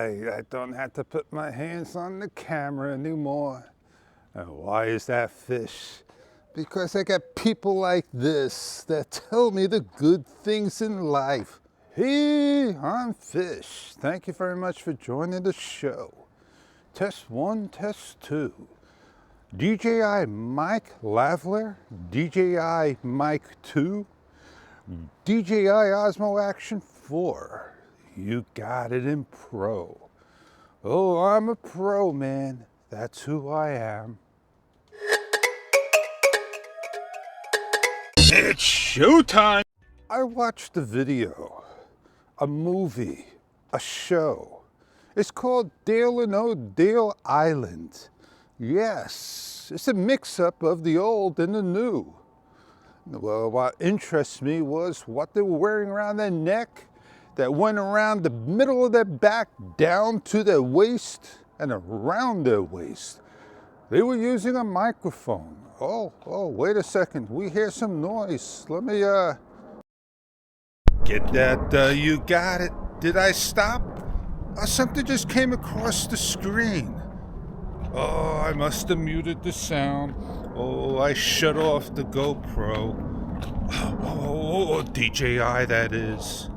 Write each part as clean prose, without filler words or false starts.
right, I don't have to put my hands on the camera anymore. And why is that, Fish? Because I got people like this that tell me the good things in life. Hey, I'm Fish. Thank you very much for joining the show. Test 1, test 2. DJI Mic Lavalier, DJI Mic 2, DJI Osmo Action 4. You got it in Pro. Oh, I'm a pro, man. That's who I am. It's showtime! I watched a video, a movie, a show. It's called Dale and No Dale Island. Yes, it's a mix-up of the old and the new. Well, what interests me was what they were wearing around their neck that went around the middle of their back down to their waist and around their waist. They were using a microphone. Oh, wait a second. We hear some noise. Let me, get that, you got it. Did I stop? Something just came across the screen. Oh, I must have muted the sound. Oh, I shut off the GoPro. DJI, that is.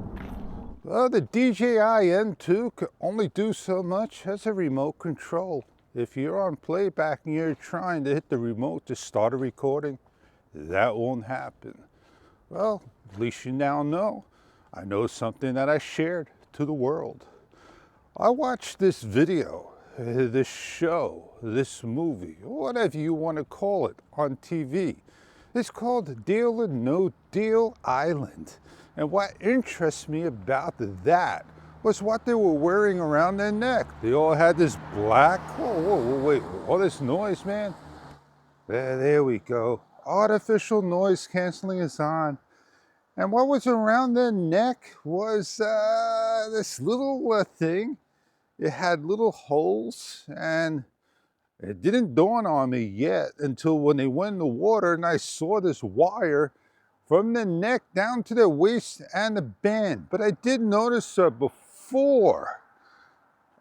Well, the DJIM2 can only do so much as a remote control. If you're on playback and you're trying to hit the remote to start a recording, that won't happen. Well, at least you now know. I know something that I shared to the world. I watched this video, this show, this movie, whatever you want to call it, on TV. It's called Dale and No Dale Island. And what interests me about that was what they were wearing around their neck. They all had this black, wait, all this noise, man. There we go. Artificial noise canceling is on. And what was around their neck was this little thing. It had little holes, and it didn't dawn on me yet until when they went in the water and I saw this wire from the neck down to the waist and the band. But I did notice before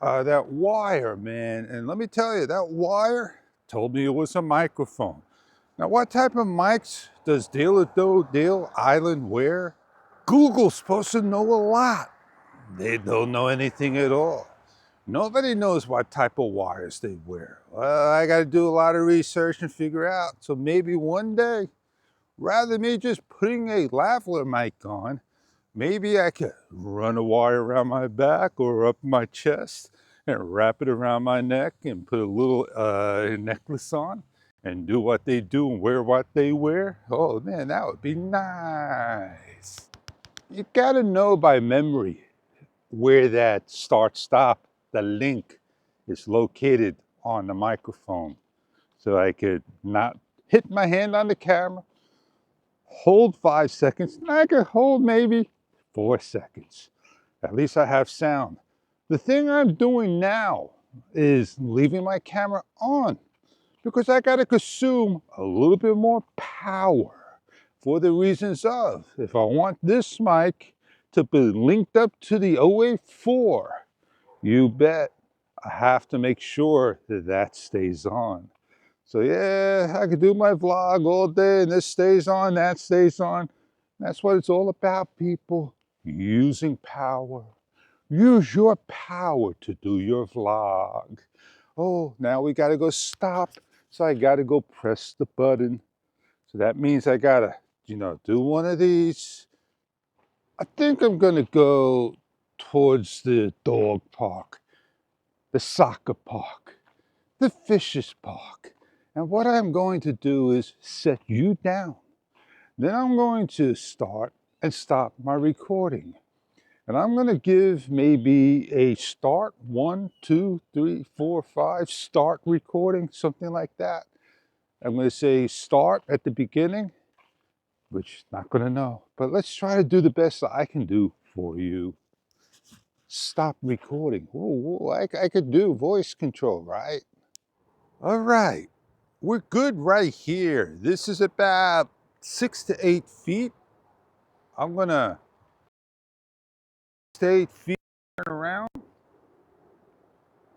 that wire, man. And let me tell you, that wire told me it was a microphone. Now, what type of mics does Dale and No Dale Island wear? Google's supposed to know a lot. They don't know anything at all. Nobody knows what type of wires they wear. Well, I got to do a lot of research and figure out. So maybe one day, rather than me just putting a lavalier mic on, maybe I could run a wire around my back or up my chest and wrap it around my neck and put a little necklace on and do what they do and wear what they wear. Oh man, that would be nice. You got to know by memory where that start-stop, the link, is located on the microphone. So I could not hit my hand on the camera, hold 5 seconds, and I could hold maybe 4 seconds. At least I have sound. The thing I'm doing now is leaving my camera on because I got to consume a little bit more power for the reasons of, if I want this mic to be linked up to the OA4, you bet I have to make sure that that stays on. So yeah, I could do my vlog all day and this stays on, that stays on. That's what it's all about, people. Using power. Use your power to do your vlog. Oh, now we gotta go stop. So I gotta go press the button. So that means I gotta, do one of these. I think I'm gonna go towards the dog park, the soccer park, the fishes park. And what I'm going to do is set you down. Then I'm going to start and stop my recording. And I'm going to give maybe a start, 1, 2, 3, 4, 5, start recording, something like that. I'm going to say start at the beginning, which not going to know. But let's try to do the best I can do for you. Stop recording. Whoa, I could do voice control, right? All right. We're good right here. This is about 6 to 8 feet. I'm gonna 6 to 8 feet around.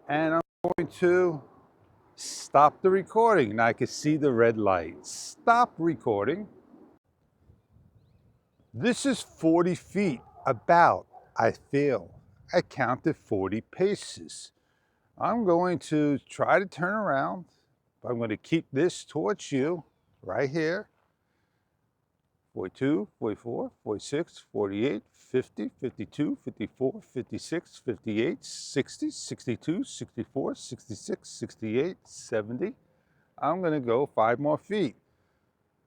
and I'm going to stop the recording. Now I can see the red light. Stop recording. This is 40 feet, about, I feel. I counted 40 paces. I'm going to try to turn around. I'm going to keep this towards you, right here. 42, 44, 46, 48, 50, 52, 54, 56, 58, 60, 62, 64, 66, 68, 70. I'm going to go 5 more feet.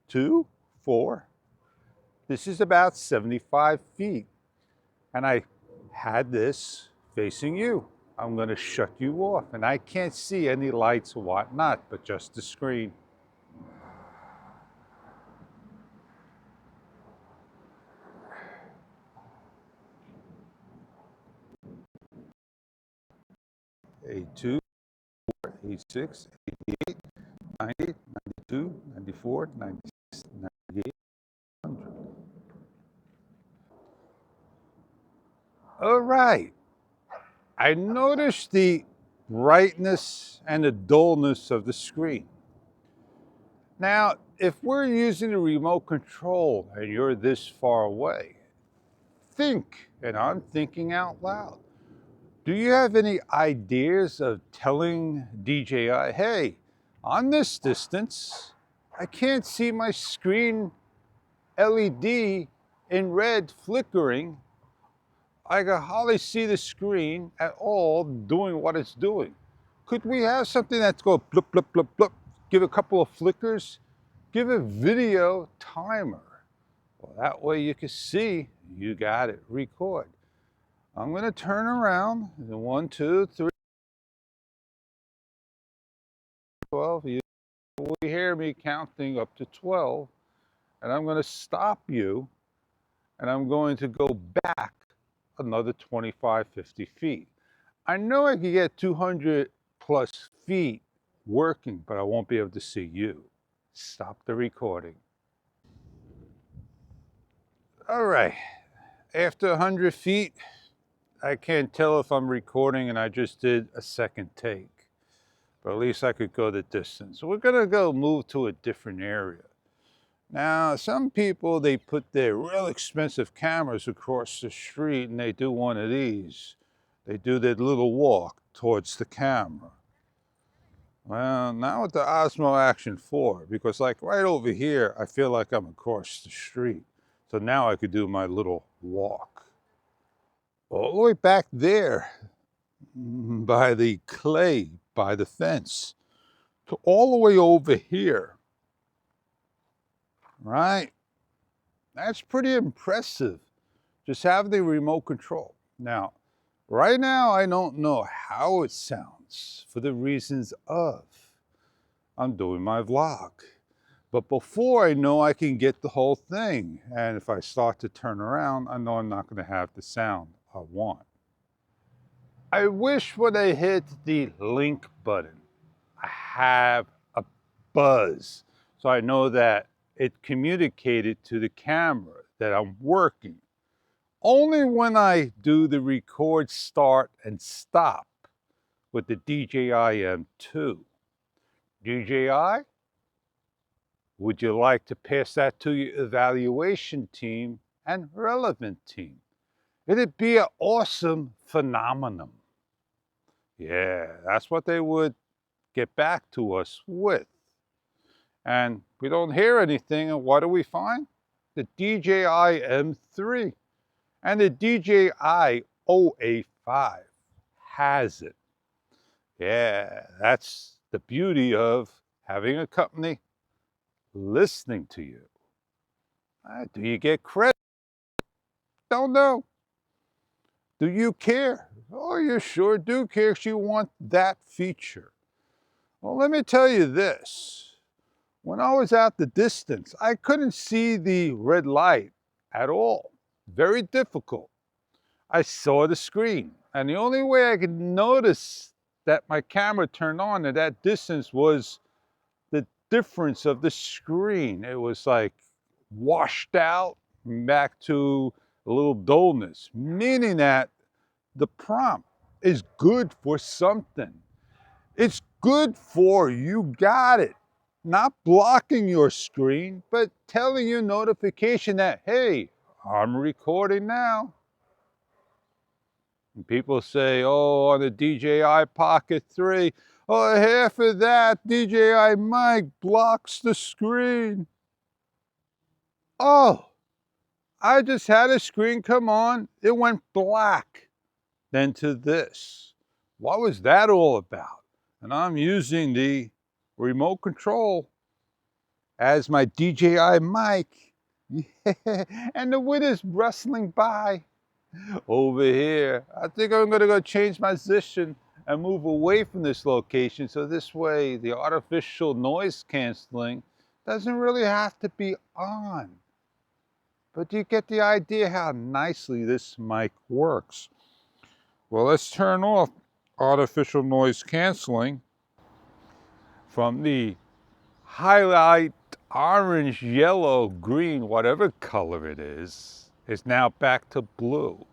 2, 4. This is about 75 feet. And I had this facing you. I'm going to shut you off. And I can't see any lights or whatnot, but just the screen. A2, 86, 88, 90, 92, 94, 96, 98, 100. All right. I noticed the brightness and the dullness of the screen. Now, if we're using a remote control and you're this far away, think, and I'm thinking out loud. Do you have any ideas of telling DJI, hey, on this distance, I can't see my screen LED in red flickering. I can hardly see the screen at all doing what it's doing. Could we have something that's going blip, blip, blip, blip, give a couple of flickers, give a video timer? Well, that way you can see you got it, record. I'm going to turn around, 1, 2, 3, 12. You will hear me counting up to 12, and I'm going to stop you, and I'm going to go back another 25, 50 feet. I know I can get 200 plus feet working, but I won't be able to see you. Stop the recording. All right, after 100 feet, I can't tell if I'm recording and I just did a second take, but at least I could go the distance. So we're gonna go move to a different area. Now, some people, they put their real expensive cameras across the street and they do one of these. They do their little walk towards the camera. Well, not with the Osmo Action 4, because like right over here, I feel like I'm across the street. So now I could do my little walk. All the way back there, by the clay, by the fence, to all the way over here, right? That's pretty impressive. Just have the remote control. Now, right now, I don't know how it sounds for the reasons of I'm doing my vlog. But before I know I can get the whole thing. And if I start to turn around, I know I'm not going to have the sound I want. I wish when I hit the link button, I have a buzz. So I know that it communicated to the camera that I'm working. Only when I do the record, start, and stop with the DJIM2. DJI, would you like to pass that to your evaluation team and relevant team? It'd be an awesome phenomenon. Yeah, that's what they would get back to us with. And we don't hear anything, and what do we find? The DJIM3 and the DJI-OA5 has it. Yeah, that's the beauty of having a company listening to you. Do you get credit? Don't know. Do you care? Oh, you sure do care if you want that feature. Well, let me tell you this. When I was at the distance, I couldn't see the red light at all. Very difficult. I saw the screen, and the only way I could notice that my camera turned on at that distance was the difference of the screen. It was like washed out back to a little dullness, meaning that the prompt is good for something. It's good for you got it. Not blocking your screen, but telling you notification that, hey, I'm recording now. And people say, oh, on the DJI Pocket 3, oh, half of that DJI mic blocks the screen. Oh, I just had a screen come on, it went black. Then to this. What was that all about? And I'm using the remote control as my DJI mic. Yeah. And the wind is rustling by over here. I think I'm gonna go change my position and move away from this location so this way the artificial noise canceling doesn't really have to be on. But you get the idea how nicely this mic works. Well, let's turn off artificial noise canceling from the highlight orange, yellow, green, whatever color it is now back to blue.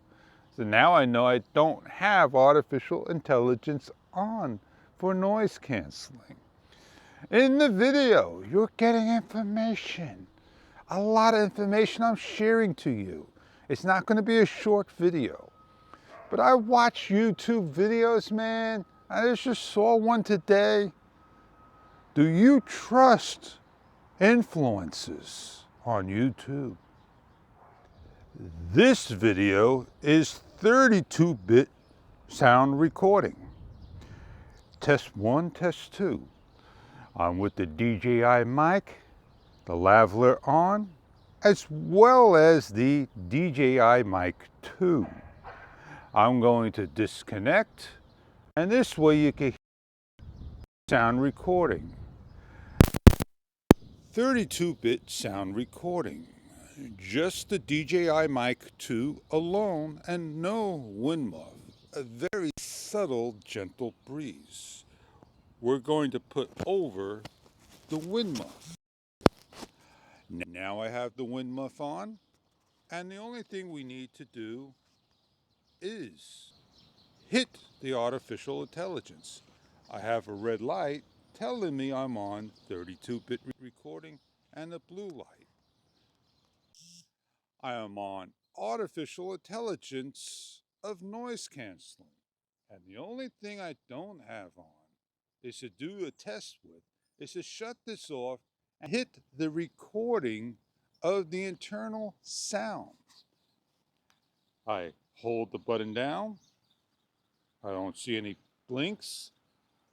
So now I know I don't have artificial intelligence on for noise canceling. In the video, you're getting information. A lot of information I'm sharing to you. It's not going to be a short video. But I watch YouTube videos, man. I just saw one today. Do you trust influencers on YouTube? This video is 32-bit sound recording. Test 1, test 2. I'm with the DJI mic, the lavalier on, as well as the DJI Mic 2. I'm going to disconnect, and this way you can hear sound recording. 32-bit sound recording. Just the DJI Mic 2 alone and no wind muff. A very subtle, gentle breeze. We're going to put over the wind muff. Now I have the wind muff on, and the only thing we need to do is hit the artificial intelligence. I have a red light telling me I'm on 32-bit recording and a blue light. I am on artificial intelligence of noise canceling. And the only thing I don't have on is to do a test with, is to shut this off and hit the recording of the internal sound. I hold the button down. I don't see any blinks.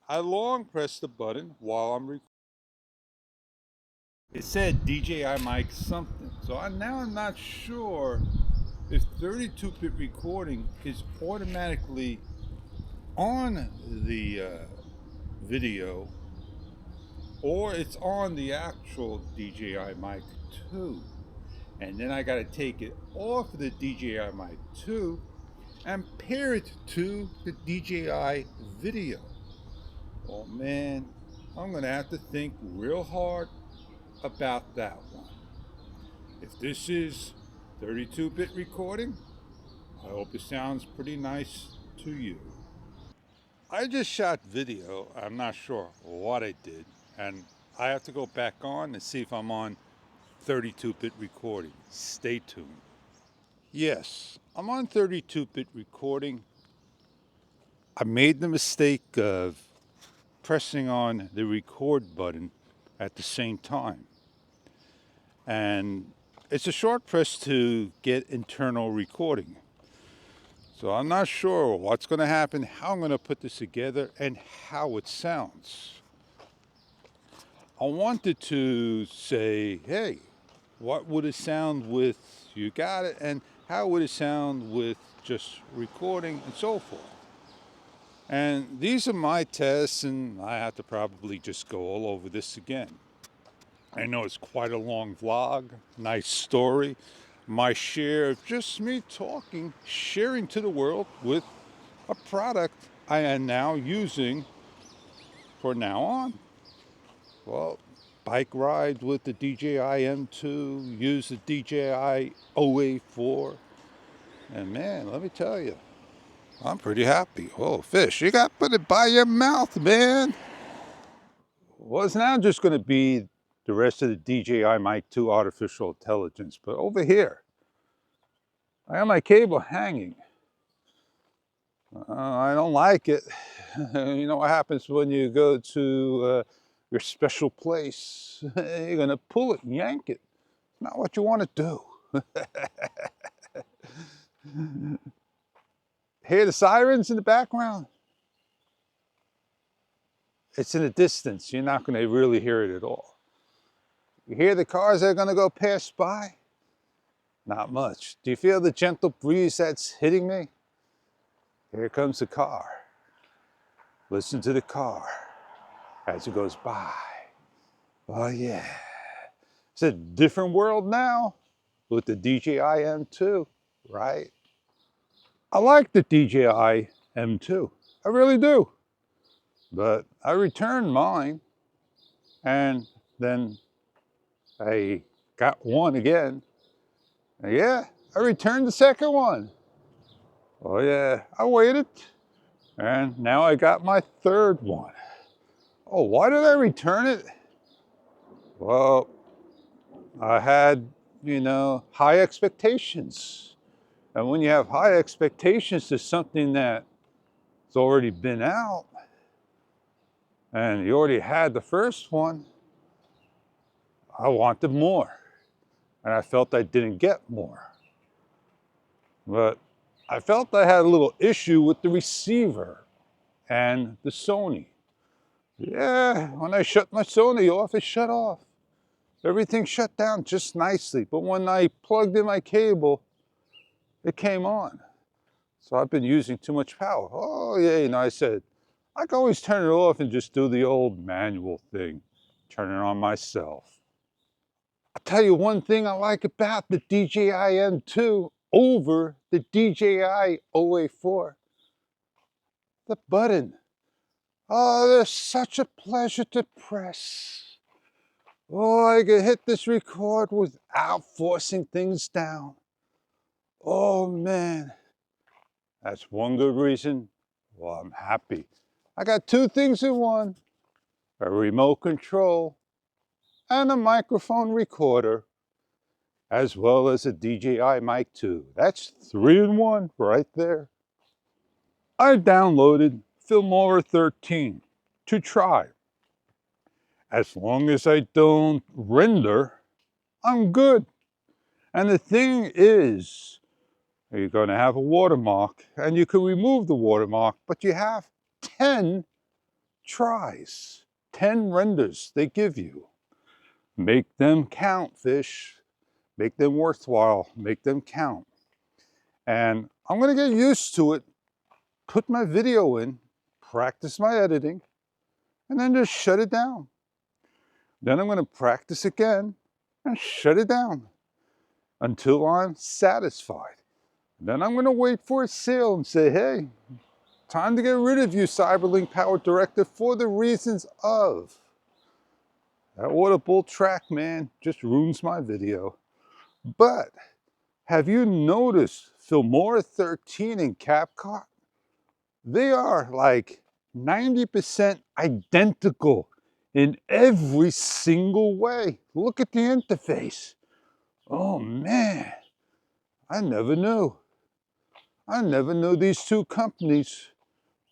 I long press the button while I'm recording. It said DJI mic something. So now I'm not sure if 32-bit recording is automatically on the video or it's on the actual DJI Mic 2. And then I got to take it off of the DJI Mic 2 and pair it to the DJI video. Oh man, I'm going to have to think real hard about that one. If this is 32-bit recording, I hope it sounds pretty nice to you. I just shot video. I'm not sure what I did, and I have to go back on and see if I'm on 32-bit recording. Stay tuned. Yes, I'm on 32-bit recording. I made the mistake of pressing on the record button at the same time. And it's a short press to get internal recording. So I'm not sure what's going to happen, how I'm going to put this together, and how it sounds. I wanted to say, hey, what would it sound with you got it, and how would it sound with just recording and so forth. And these are my tests, and I have to probably just go all over this again. I know it's quite a long vlog, nice story. My share of just me talking, sharing to the world with a product I am now using for now on. Well, bike rides with the DJIM2, use the DJI OA4. And man, let me tell you, I'm pretty happy. Oh, fish, you got to put it by your mouth, man. Well, it's now just going to be the rest of the DJI Mic 2 artificial intelligence. But over here, I have my cable hanging. I don't like it. You know what happens when you go to your special place? You're going to pull it and yank it. Not what you want to do. Hear the sirens in the background? It's in the distance. You're not going to really hear it at all. You hear the cars that are going to go pass by? Not much. Do you feel the gentle breeze that's hitting me? Here comes the car. Listen to the car as it goes by. Oh yeah. It's a different world now with the DJIM2, right? I like the DJIM2. I really do. But I returned mine, and then I got one again. And yeah, I returned the second one. Oh yeah, I waited, and now I got my third one. Oh, why did I return it? Well, I had, high expectations. And when you have high expectations to something that's already been out, and you already had the first one, I wanted more. And I felt I didn't get more. But I felt I had a little issue with the receiver and the Sony. Yeah, when I shut my Sony off, it shut off. Everything shut down just nicely. But when I plugged in my cable, it came on. So I've been using too much power. Oh yeah, I said, I can always turn it off and just do the old manual thing. Turn it on myself. I'll tell you one thing I like about the DJI-M2 over the DJI OA4. The button. Oh, they're such a pleasure to press. Oh, I can hit this record without forcing things down. Oh man, that's one good reason. Well, I'm happy. I got two things in one, a remote control and a microphone recorder, as well as a DJI Mic 2. That's 3 in 1 right there. I downloaded Filmora 13 to try. As long as I don't render, I'm good. And the thing is, you're going to have a watermark, and you can remove the watermark, but you have 10 tries, 10 renders they give you. Make them count, fish. Make them worthwhile. Make them count. And I'm going to get used to it, put my video in, practice my editing, and then just shut it down. Then I'm going to practice again and shut it down until I'm satisfied. Then I'm going to wait for a sale and say, hey, time to get rid of you, Cyberlink Power Directive, for the reasons of. That audible track, man, just ruins my video. But have you noticed Filmora 13 and CapCut? They are like 90% identical in every single way. Look at the interface. Oh man, I never knew. I never knew these two companies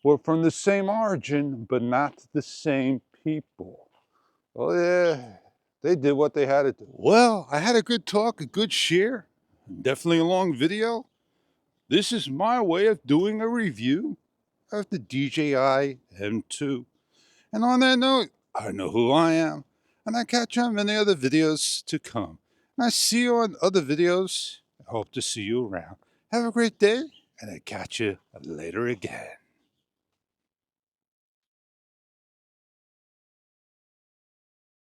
were from the same origin, but not the same people. Oh yeah, they did what they had to do. Well, I had a good talk, a good share, definitely a long video. This is my way of doing a review of the DJI M2. And on that note, I know who I am, and I catch you on many other videos to come. And I see you on other videos. I hope to see you around. Have a great day, and I catch you later again.